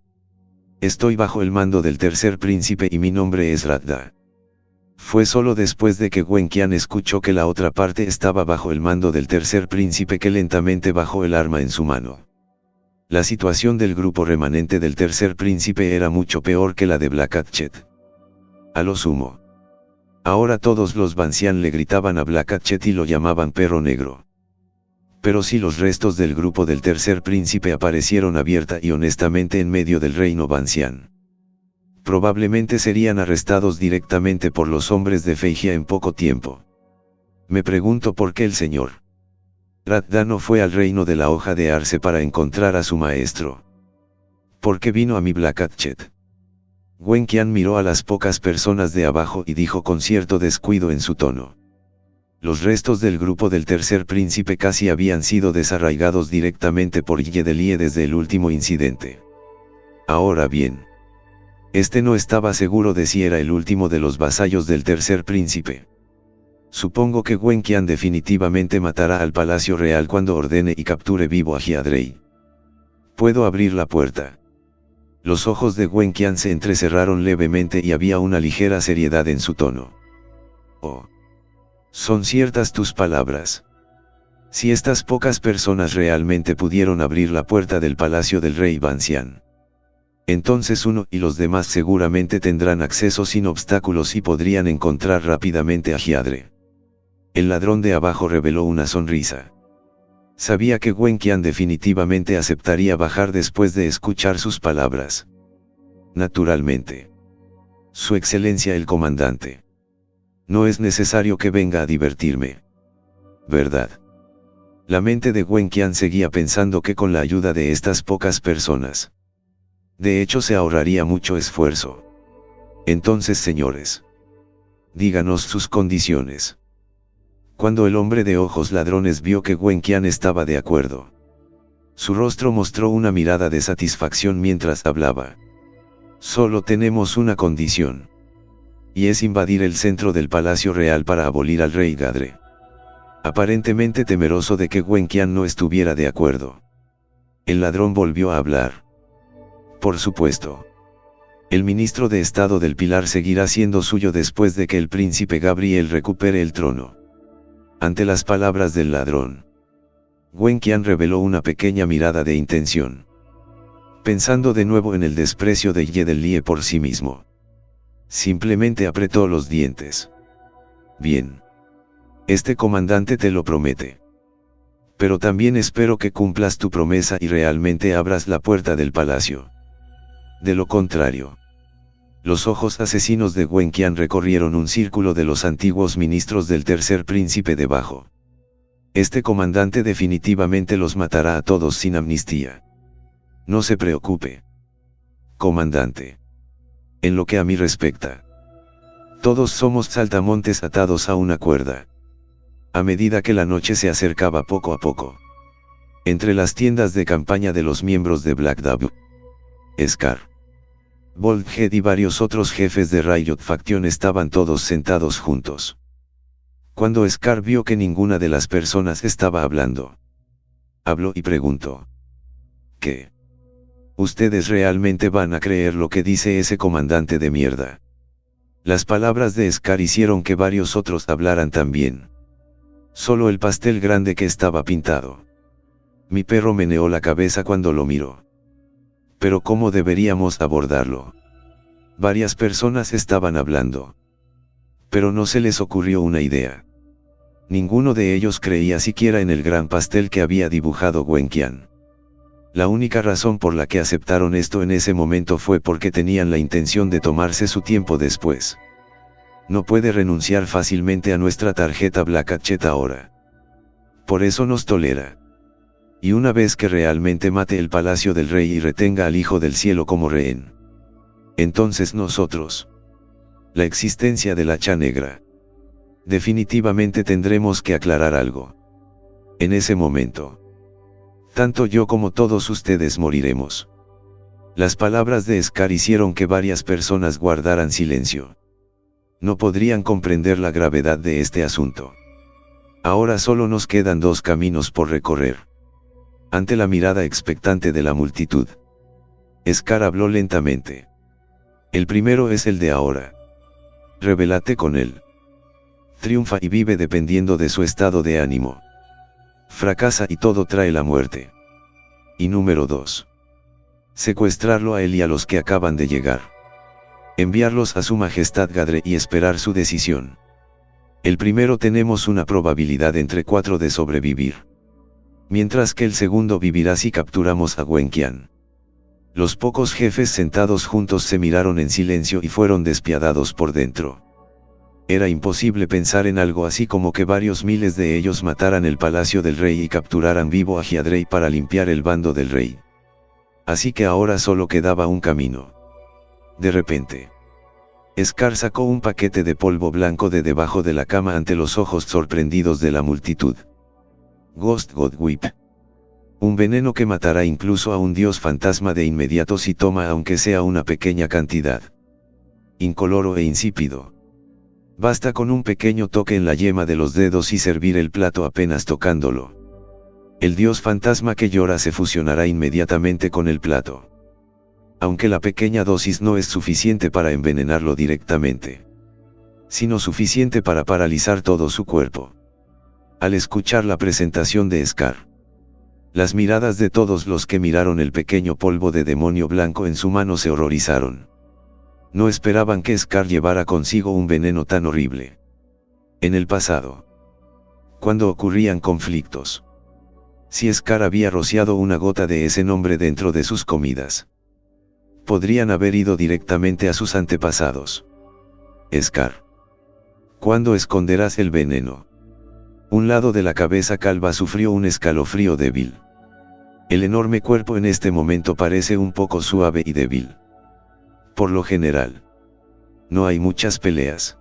Speaker 2: Estoy bajo el mando del tercer príncipe y mi nombre es Radha. Fue solo después de que Wenqian escuchó que la otra parte estaba bajo el mando del tercer príncipe que lentamente bajó el arma en su mano. La situación del grupo remanente del tercer príncipe era mucho peor que la de Black Hatchet. A lo sumo. Ahora todos los Bansian le gritaban a Black Hatchet y lo llamaban perro negro. Pero si los restos del grupo del tercer príncipe aparecieron abierta y honestamente en medio del reino Bansian, probablemente serían arrestados directamente por los hombres de Feigia en poco tiempo. Me pregunto por qué el señor Radha no fue al reino de la hoja de arce para encontrar a su maestro. ¿Por qué vino a mi Black Hatchet? Wenqian miró a las pocas personas de abajo y dijo con cierto descuido en su tono. Los restos del grupo del tercer príncipe casi habían sido desarraigados directamente por Ye Delie desde el último incidente. Ahora bien, este no estaba seguro de si era el último de los vasallos del tercer príncipe. Supongo que Wenqian definitivamente matará al Palacio Real cuando ordene y capture vivo a Hyadrei. ¿Puedo abrir la puerta? Los ojos de Wenqian se entrecerraron levemente y había una ligera seriedad en su tono. Oh. Son ciertas tus palabras. Si estas pocas personas realmente pudieron abrir la puerta del palacio del rey Bansian, entonces uno y los demás seguramente tendrán acceso sin obstáculos y podrían encontrar rápidamente a Hyadre. El ladrón de abajo reveló una sonrisa. Sabía que Wenqian definitivamente aceptaría bajar después de escuchar sus palabras. Naturalmente. Su excelencia el comandante. No es necesario que venga a divertirme. ¿Verdad? La mente de Wenqian seguía pensando que con la ayuda de estas pocas personas, de hecho se ahorraría mucho esfuerzo. Entonces señores, díganos sus condiciones. Cuando el hombre de ojos ladrones vio que Wenqian estaba de acuerdo, su rostro mostró una mirada de satisfacción mientras hablaba. Solo tenemos una condición. Y es invadir el centro del Palacio Real para abolir al rey Gadre. Aparentemente temeroso de que Wenqian no estuviera de acuerdo, el ladrón volvió a hablar. Por supuesto. El ministro de Estado del Pilar seguirá siendo suyo después de que el príncipe Gabriel recupere el trono. Ante las palabras del ladrón, Wenqian reveló una pequeña mirada de intención. Pensando de nuevo en el desprecio de Ye Delie por sí mismo, simplemente apretó los dientes. Bien. Este comandante te lo promete. Pero también espero que cumplas tu promesa y realmente abras la puerta del palacio. De lo contrario. Los ojos asesinos de Wenqian recorrieron un círculo de los antiguos ministros del tercer príncipe debajo. Este comandante definitivamente los matará a todos sin amnistía. No se preocupe. Comandante. En lo que a mí respecta, todos somos saltamontes atados a una cuerda. A medida que la noche se acercaba poco a poco, entre las tiendas de campaña de los miembros de Black Dove, Scar, Boldhead y varios otros jefes de Riot Faction estaban todos sentados juntos. Cuando Scar vio que ninguna de las personas estaba hablando, habló y preguntó: ¿qué? ¿Ustedes realmente van a creer lo que dice ese comandante de mierda? Las palabras de Scar hicieron que varios otros hablaran también. Solo el pastel grande que estaba pintado. Mi perro meneó la cabeza cuando lo miró. Pero ¿cómo deberíamos abordarlo? Varias personas estaban hablando. Pero no se les ocurrió una idea. Ninguno de ellos creía siquiera en el gran pastel que había dibujado Wenqian. La única razón por la que aceptaron esto en ese momento fue porque tenían la intención de tomarse su tiempo después. No puede renunciar fácilmente a nuestra tarjeta Black Hatchet ahora. Por eso nos tolera. Y una vez que realmente mate el palacio del rey y retenga al Hijo del Cielo como rehén, entonces nosotros, la existencia del hacha negra, definitivamente tendremos que aclarar algo. En ese momento, tanto yo como todos ustedes moriremos. Las palabras de Scar hicieron que varias personas guardaran silencio. No podrían comprender la gravedad de este asunto. Ahora solo nos quedan dos caminos por recorrer. Ante la mirada expectante de la multitud, Scar habló lentamente. El primero es el de ahora. Rebélate con él. Triunfa y vive dependiendo de su estado de ánimo. Fracasa y todo trae la muerte. Y número 2. Secuestrarlo a él y a los que acaban de llegar. Enviarlos a su majestad Gadre y esperar su decisión. El primero tenemos una probabilidad entre 4 de sobrevivir. Mientras que el segundo vivirá si capturamos a Wenqian. Los pocos jefes sentados juntos se miraron en silencio y fueron despiadados por dentro. Era imposible pensar en algo así como que varios miles de ellos mataran el palacio del rey y capturaran vivo a Hyadrei para limpiar el bando del rey. Así que ahora solo quedaba un camino. De repente, Scar sacó un paquete de polvo blanco de debajo de la cama ante los ojos sorprendidos de la multitud. Ghost God Whip. Un veneno que matará incluso a un dios fantasma de inmediato si toma aunque sea una pequeña cantidad. Incoloro e insípido. Basta con un pequeño toque en la yema de los dedos y servir el plato apenas tocándolo. El dios fantasma que llora se fusionará inmediatamente con el plato. Aunque la pequeña dosis no es suficiente para envenenarlo directamente, sino suficiente para paralizar todo su cuerpo. Al escuchar la presentación de Scar, las miradas de todos los que miraron el pequeño polvo de demonio blanco en su mano se horrorizaron. No esperaban que Scar llevara consigo un veneno tan horrible. En el pasado, cuando ocurrían conflictos, si Scar había rociado una gota de ese nombre dentro de sus comidas, podrían haber ido directamente a sus antepasados. Scar, ¿cuándo esconderás el veneno? Un lado de la cabeza calva sufrió un escalofrío débil. El enorme cuerpo en este momento parece un poco suave y débil. Por lo general, no hay muchas peleas.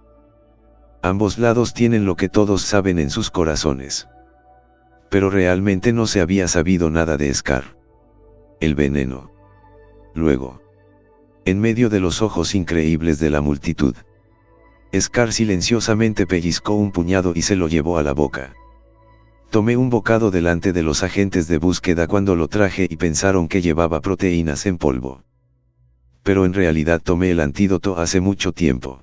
Speaker 2: Ambos lados tienen lo que todos saben en sus corazones. Pero realmente no se había sabido nada de Scar. El veneno. Luego, en medio de los ojos increíbles de la multitud, Scar silenciosamente pellizcó un puñado y se lo llevó a la boca. Tomé un bocado delante de los agentes de búsqueda cuando lo traje y pensaron que llevaba proteínas en polvo. Pero en realidad tomé el antídoto hace mucho tiempo.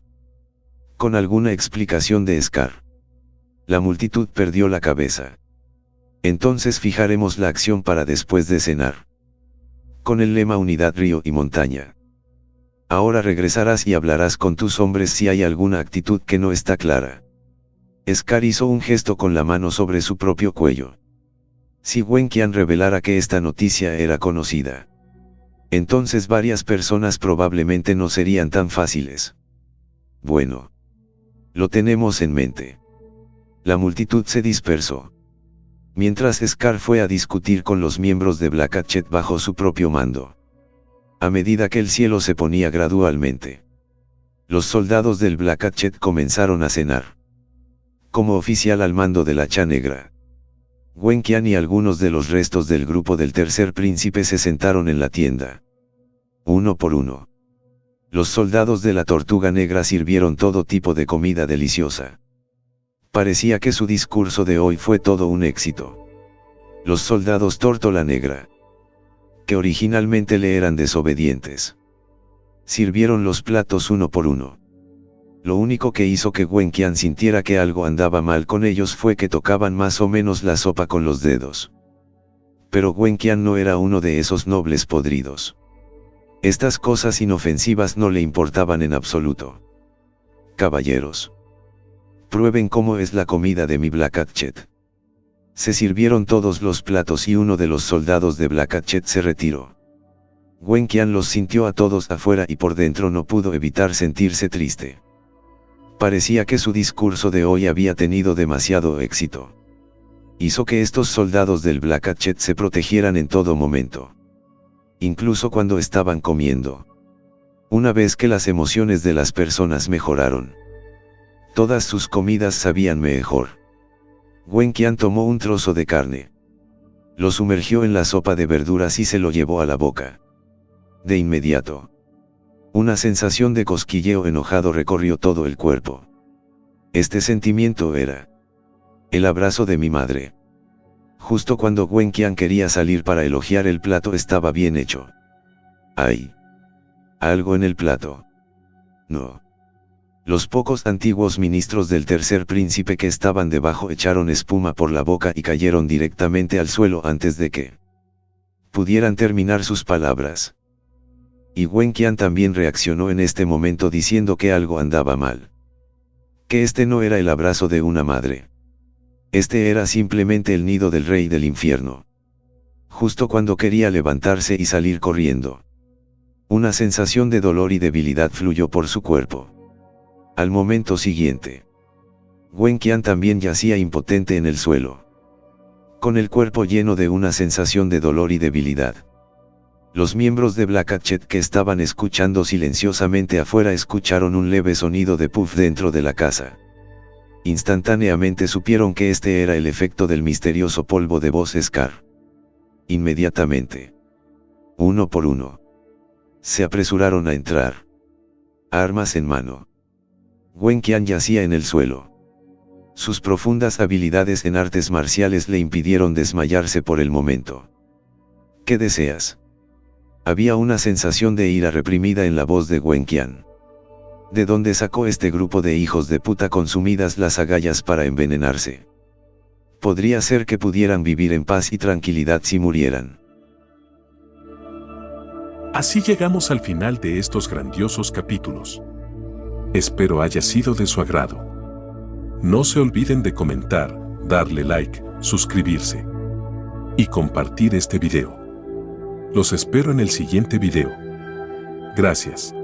Speaker 2: Con alguna explicación de Scar, la multitud perdió la cabeza. Entonces fijaremos la acción para después de cenar. Con el lema Unidad Río y Montaña. Ahora regresarás y hablarás con tus hombres si hay alguna actitud que no está clara. Scar hizo un gesto con la mano sobre su propio cuello. Si Wenqian revelara que esta noticia era conocida, entonces varias personas probablemente no serían tan fáciles. Bueno, lo tenemos en mente. La multitud se dispersó. Mientras Scar fue a discutir con los miembros de Black Hatchet bajo su propio mando. A medida que el cielo se ponía gradualmente, los soldados del Black Hatchet comenzaron a cenar. Como oficial al mando de la Hacha Negra, Wenqian y algunos de los restos del grupo del Tercer Príncipe se sentaron en la tienda. Uno por uno. Los soldados de la Tortuga Negra sirvieron todo tipo de comida deliciosa. Parecía que su discurso de hoy fue todo un éxito. Los soldados Tórtola Negra, que originalmente le eran desobedientes, sirvieron los platos uno por uno. Lo único que hizo que Wenqian sintiera que algo andaba mal con ellos fue que tocaban más o menos la sopa con los dedos. Pero Wenqian no era uno de esos nobles podridos. Estas cosas inofensivas no le importaban en absoluto. Caballeros, prueben cómo es la comida de mi Black Hatchet. Se sirvieron todos los platos y uno de los soldados de Black Hatchet se retiró. Wenqian los sintió a todos afuera y por dentro no pudo evitar sentirse triste. Parecía que su discurso de hoy había tenido demasiado éxito. Hizo que estos soldados del Black Hatchet se protegieran en todo momento. Incluso cuando estaban comiendo. Una vez que las emociones de las personas mejoraron, todas sus comidas sabían mejor. Wen Qian tomó un trozo de carne. Lo sumergió en la sopa de verduras y se lo llevó a la boca. De inmediato, una sensación de cosquilleo enojado recorrió todo el cuerpo. Este sentimiento era el abrazo de mi madre. Justo cuando Wen Qian quería salir para elogiar el plato estaba bien hecho. ¡Ay! Algo en el plato. No. Los pocos antiguos ministros del tercer príncipe que estaban debajo echaron espuma por la boca y cayeron directamente al suelo antes de que pudieran terminar sus palabras. Y Wen Qian también reaccionó en este momento diciendo que algo andaba mal. Que este no era el abrazo de una madre. Este era simplemente el nido del rey del infierno. Justo cuando quería levantarse y salir corriendo, una sensación de dolor y debilidad fluyó por su cuerpo. Al momento siguiente, Wen Qian también yacía impotente en el suelo, con el cuerpo lleno de una sensación de dolor y debilidad. Los miembros de Black Hatchet que estaban escuchando silenciosamente afuera escucharon un leve sonido de puff dentro de la casa. Instantáneamente supieron que este era el efecto del misterioso polvo de voz Scar. Inmediatamente, uno por uno, se apresuraron a entrar, armas en mano. Wen Qian yacía en el suelo. Sus profundas habilidades en artes marciales le impidieron desmayarse por el momento. ¿Qué deseas? Había una sensación de ira reprimida en la voz de Wen Qian. ¿De dónde sacó este grupo de hijos de puta consumidas las agallas para envenenarse? Podría ser que pudieran vivir en paz y tranquilidad si murieran.
Speaker 1: Así llegamos al final de estos grandiosos capítulos. Espero haya sido de su agrado. No se olviden de comentar, darle like, suscribirse y compartir este video. Los espero en el siguiente video. Gracias.